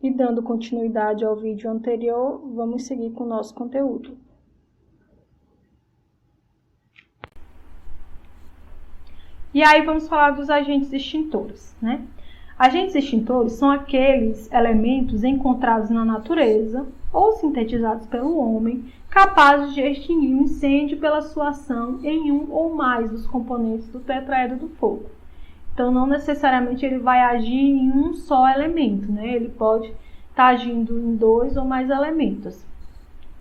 E dando continuidade ao vídeo anterior, vamos seguir com o nosso conteúdo. E aí vamos falar dos agentes extintores, né? Agentes extintores são aqueles elementos encontrados na natureza ou sintetizados pelo homem, capazes de extinguir um incêndio pela sua ação em um ou mais dos componentes do tetraedro do fogo. Então, não necessariamente ele vai agir em um só elemento, né? Ele pode estar agindo em 2 ou mais elementos.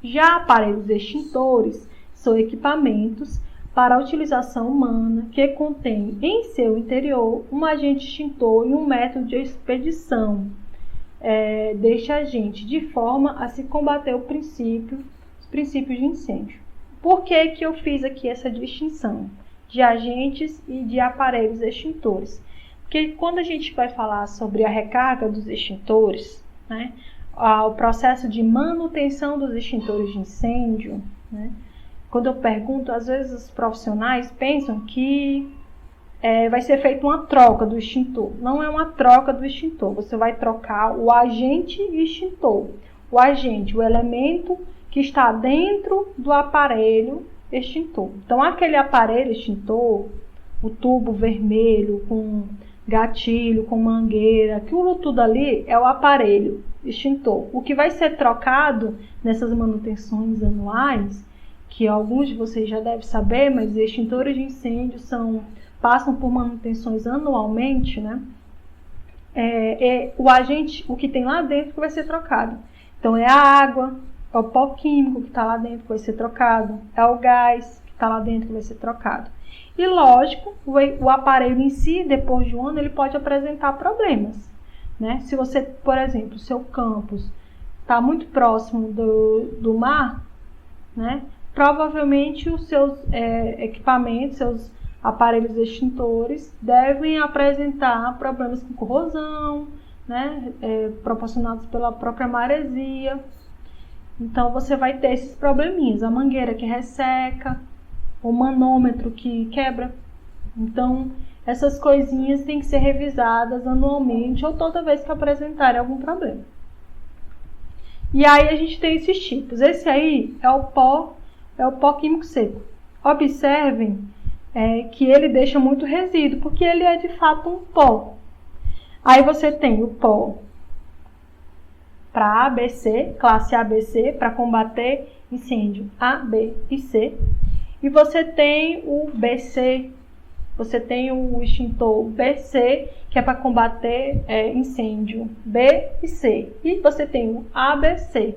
Já aparelhos extintores são equipamentos para a utilização humana que contém em seu interior um agente extintor e um método de expedição deste agente, de forma a se combater os princípios de incêndio. Por que que eu fiz aqui essa distinção de agentes e de aparelhos extintores? Porque quando a gente vai falar sobre a recarga dos extintores, né, o processo de manutenção dos extintores de incêndio, né, quando eu pergunto, às vezes os profissionais pensam que vai ser feita uma troca do extintor. Não é uma troca do extintor, você vai trocar o agente extintor. O agente, o elemento que está dentro do aparelho extintor. Então, aquele aparelho extintor, o tubo vermelho com gatilho, com mangueira, aquilo tudo ali é o aparelho extintor. O que vai ser trocado nessas manutenções anuais, que alguns de vocês já devem saber, mas extintores de incêndio passam por manutenções anualmente, né? O agente, o que tem lá dentro que vai ser trocado. Então, é a água, é o pó químico que está lá dentro que vai ser trocado, é o gás que está lá dentro que vai ser trocado. E, lógico, o aparelho em si, depois de um ano, ele pode apresentar problemas, né? Se você, por exemplo, seu campus está muito próximo do mar, né? Provavelmente os seus equipamentos, seus aparelhos extintores devem apresentar problemas com corrosão, né, proporcionados pela própria maresia. Então, você vai ter esses probleminhas, a mangueira que resseca, o manômetro que quebra. Então, essas coisinhas têm que ser revisadas anualmente ou toda vez que apresentarem algum problema. E aí, a gente tem esses tipos. Esse aí é o pó químico seco. Observem que ele deixa muito resíduo, porque ele é de fato um pó. Aí você tem o pó para ABC, classe ABC, para combater incêndio A, B e C. E você tem o BC, você tem o extintor BC, que é para combater incêndio B e C. E você tem o ABC,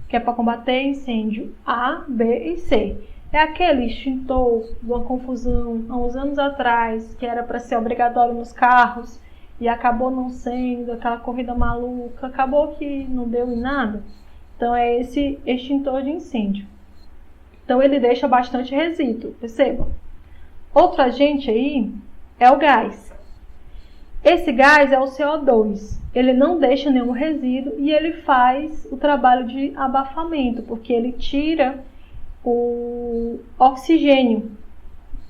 que é para combater incêndio A, B e C. É aquele extintor de uma confusão há uns anos atrás, que era para ser obrigatório nos carros e acabou não sendo, aquela corrida maluca, acabou que não deu em nada. Então, é esse extintor de incêndio. Então, ele deixa bastante resíduo, percebam. Outro agente aí é o gás. Esse gás é o CO2. Ele não deixa nenhum resíduo e ele faz o trabalho de abafamento, porque ele tira o oxigênio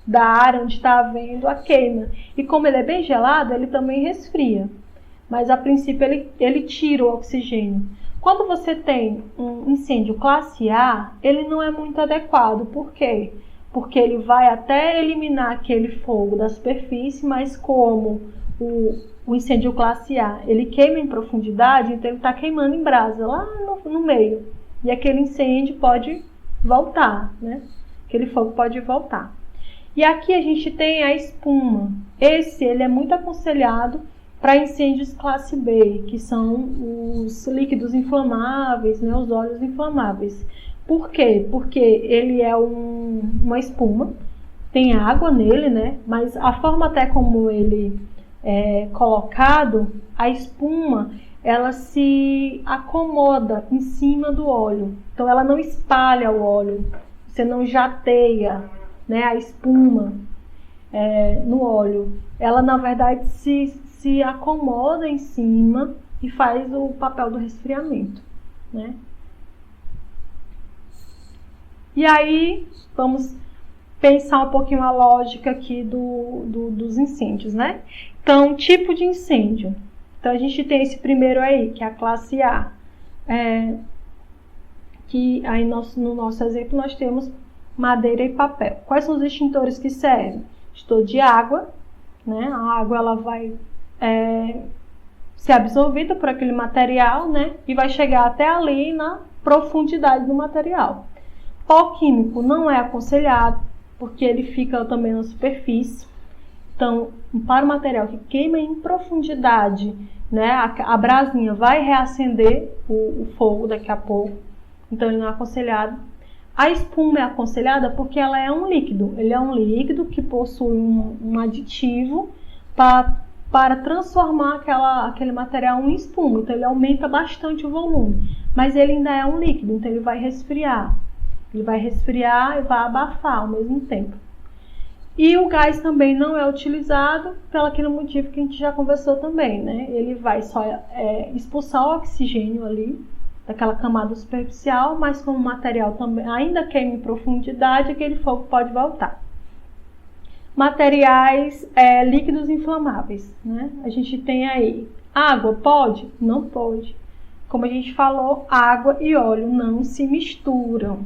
da área onde está havendo a queima. E como ele é bem gelado, ele também resfria. Mas a princípio ele tira o oxigênio. Quando você tem um incêndio classe A, ele não é muito adequado. Por quê? Porque ele vai até eliminar aquele fogo da superfície, mas como o incêndio classe A, ele queima em profundidade, então ele está queimando em brasa lá no meio. E aquele incêndio pode voltar, né? Aquele fogo pode voltar. E aqui a gente tem a espuma. Ele é muito aconselhado para incêndios classe B, que são os líquidos inflamáveis, né? Os óleos inflamáveis. Por quê? Porque ele é uma espuma, tem água nele, né? Mas a forma até como ele é colocado, a espuma, ela se acomoda em cima do óleo. Então, ela não espalha o óleo, você não jateia, né, a espuma no óleo. Ela, na verdade, se acomoda em cima e faz o papel do resfriamento, né? E aí, vamos pensar um pouquinho a lógica aqui dos incêndios, né? Então, tipo de incêndio. Então, a gente tem esse primeiro aí, que é a classe A. Que aí no nosso exemplo nós temos madeira e papel. Quais são os extintores que servem? Extintor de água, né? A água ela vai ser absorvida por aquele material, né? E vai chegar até ali na profundidade do material. Pó químico não é aconselhado, porque ele fica também na superfície. Então, para o material que queima em profundidade, né, a brasinha vai reacender o fogo daqui a pouco. Então, ele não é aconselhado. A espuma é aconselhada porque ela é um líquido. Ele é um líquido que possui um aditivo para transformar aquele material em espuma. Então, ele aumenta bastante o volume. Mas ele ainda é um líquido, então ele vai resfriar. Ele vai resfriar e vai abafar ao mesmo tempo. E o gás também não é utilizado pelo aquele motivo que a gente já conversou também, né? Ele vai só expulsar o oxigênio ali, daquela camada superficial, mas como o material também ainda queima em profundidade, aquele fogo pode voltar. Materiais líquidos inflamáveis, né? A gente tem aí água, pode? Não pode. Como a gente falou, água e óleo não se misturam.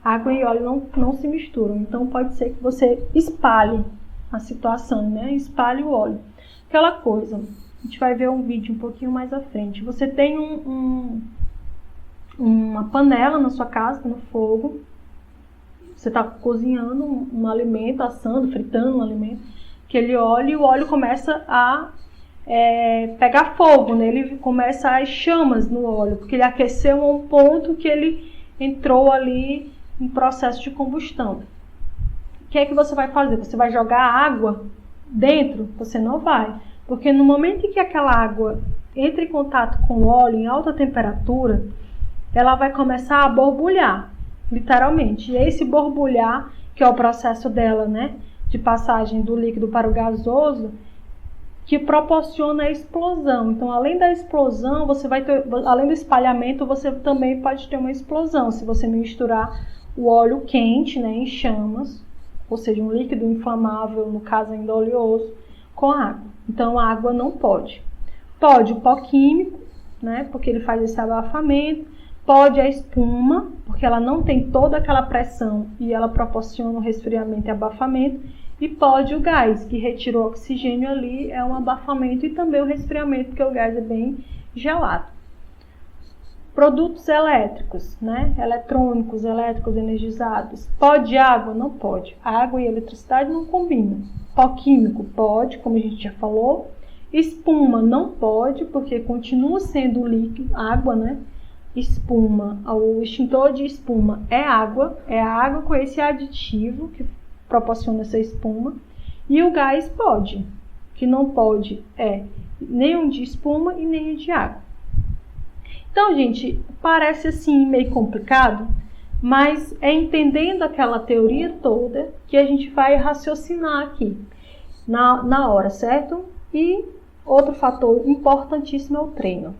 Água e óleo não se misturam, então pode ser que você espalhe a situação, né? Espalhe o óleo. Aquela coisa, a gente vai ver um vídeo um pouquinho mais à frente. Você tem uma panela na sua casa, no fogo. Você está cozinhando um alimento, assando, fritando um alimento. Aquele óleo, e o óleo começa a pegar fogo, né? Ele começa as chamas no óleo, porque ele aqueceu a um ponto que ele entrou ali em processo de combustão. O que é que você vai fazer? Você vai jogar água dentro? Você não vai, porque no momento em que aquela água entra em contato com o óleo em alta temperatura, ela vai começar a borbulhar, literalmente. E esse borbulhar, que é o processo dela, né, de passagem do líquido para o gasoso, que proporciona a explosão. Então, além da explosão, você vai ter, além do espalhamento, você também pode ter uma explosão, se você misturar o óleo quente, né, em chamas, ou seja, um líquido inflamável, no caso ainda oleoso, com água. Então, a água não pode. Pode o pó químico, né, porque ele faz esse abafamento. Pode a espuma, porque ela não tem toda aquela pressão e ela proporciona o resfriamento e abafamento. E pode o gás, que retira o oxigênio ali, é um abafamento e também o resfriamento, porque o gás é bem gelado. Produtos elétricos, né? Eletrônicos, elétricos energizados. Pode água? Não pode. Água e eletricidade não combinam. Pó químico pode, como a gente já falou. Espuma não pode, porque continua sendo líquido, água, né? Espuma, o extintor de espuma é a água com esse aditivo que proporciona essa espuma. E o gás pode, que não pode nem o de espuma e nem o de água. Então, gente, parece assim meio complicado, mas é entendendo aquela teoria toda que a gente vai raciocinar aqui na hora, certo? E outro fator importantíssimo é o treino.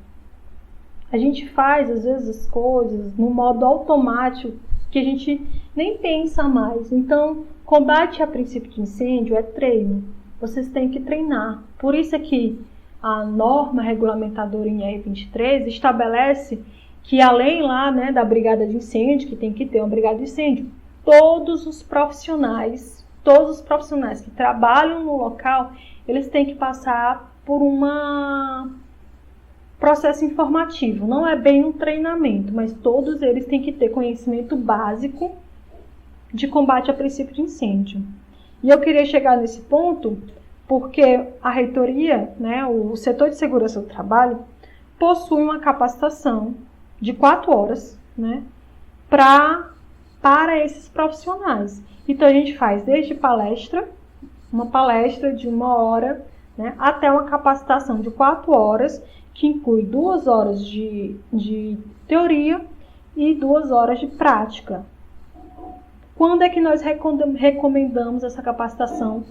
A gente faz, às vezes, as coisas no modo automático, que a gente nem pensa mais. Então, combate a princípio de incêndio é treino. Vocês têm que treinar. Por isso é que a norma regulamentadora em R23 estabelece que, além lá, né, da brigada de incêndio, que tem que ter uma brigada de incêndio, todos os profissionais que trabalham no local, eles têm que passar por processo informativo. Não é bem um treinamento, mas todos eles têm que ter conhecimento básico de combate a princípio de incêndio. E eu queria chegar nesse ponto porque a reitoria, né, o setor de segurança do trabalho, possui uma capacitação de 4 horas, né, para esses profissionais. Então, a gente faz desde uma palestra de 1 hora, né, até uma capacitação de 4 horas, que inclui 2 horas de teoria e 2 horas de prática. Quando é que nós recomendamos essa capacitação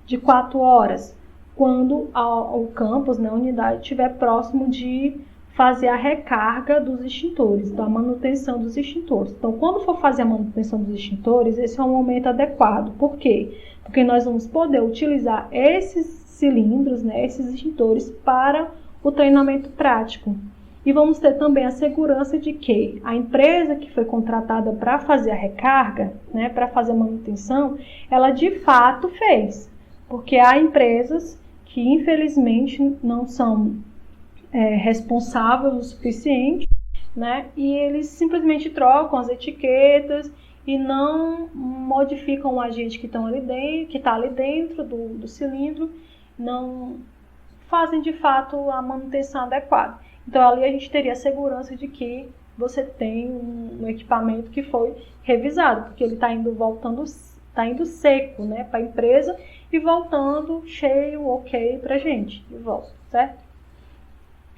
de 4 horas? Quando o campus, né, a unidade, estiver próximo de fazer a recarga dos extintores, da manutenção dos extintores. Então, quando for fazer a manutenção dos extintores, esse é um momento adequado. Por quê? Porque nós vamos poder utilizar esses cilindros, né, esses extintores, para o treinamento prático. E vamos ter também a segurança de que a empresa que foi contratada para fazer a recarga, né, para fazer a manutenção, ela de fato fez. Porque há empresas que infelizmente não são responsáveis o suficiente, né, e eles simplesmente trocam as etiquetas e não modificam o agente que está ali dentro do cilindro, não fazem de fato a manutenção adequada. Então ali a gente teria a segurança de que você tem um equipamento que foi revisado, porque ele está indo seco, né, para a empresa e voltando cheio, ok, para a gente de volta, certo?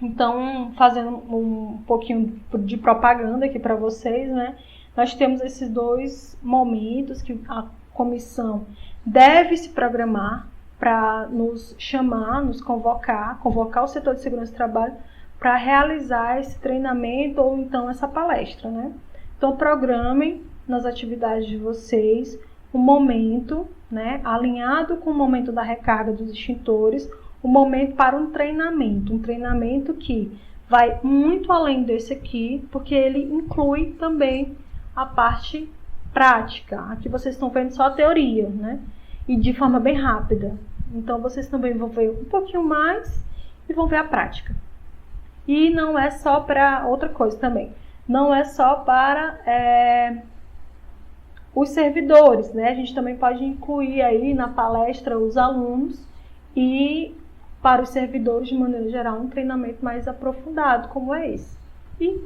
Então, fazendo um pouquinho de propaganda aqui para vocês, né, nós temos esses dois momentos que a comissão deve se programar para nos chamar, nos convocar o setor de segurança do trabalho para realizar esse treinamento ou então essa palestra, né? Então, programem nas atividades de vocês um momento, né, alinhado com o momento da recarga dos extintores, um momento para um treinamento que vai muito além desse aqui, porque ele inclui também a parte prática. Aqui vocês estão vendo só a teoria, né? E de forma bem rápida. Então, vocês também vão ver um pouquinho mais e vão ver a prática. E não é só para outra coisa também. Não é só para os servidores, né? A gente também pode incluir aí na palestra os alunos e para os servidores de maneira geral um treinamento mais aprofundado como é esse.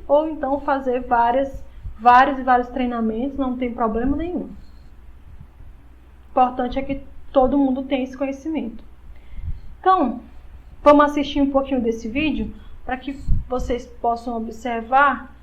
Ou então fazer vários treinamentos, não tem problema nenhum. O importante é que todo mundo tenha esse conhecimento. Então, vamos assistir um pouquinho desse vídeo para que vocês possam observar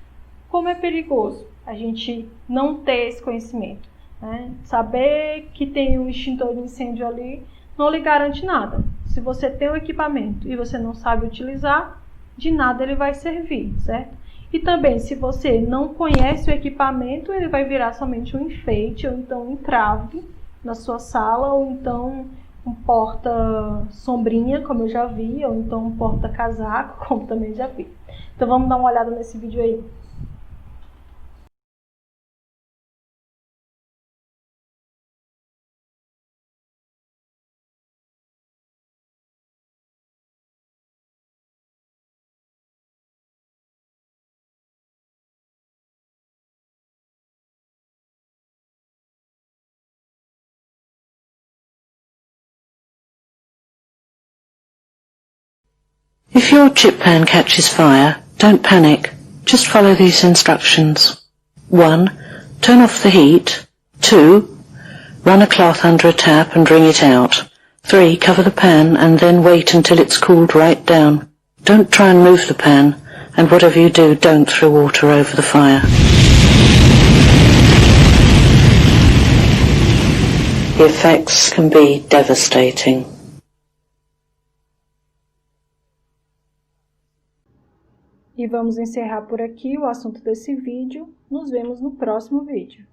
como é perigoso a gente não ter esse conhecimento, né? Saber que tem um extintor de incêndio ali não lhe garante nada. Se você tem um equipamento e você não sabe utilizar, de nada ele vai servir, certo? E também, se você não conhece o equipamento, ele vai virar somente um enfeite, ou então um entrave na sua sala, ou então um porta-sombrinha, como eu já vi, ou então um porta-casaco, como também já vi. Então vamos dar uma olhada nesse vídeo aí. If your chip pan catches fire, don't panic. Just follow these instructions. 1. Turn off the heat. 2. Run a cloth under a tap and wring it out. 3. Cover the pan and then wait until it's cooled right down. Don't try and move the pan, and whatever you do, don't throw water over the fire. The effects can be devastating. E vamos encerrar por aqui o assunto desse vídeo. Nos vemos no próximo vídeo.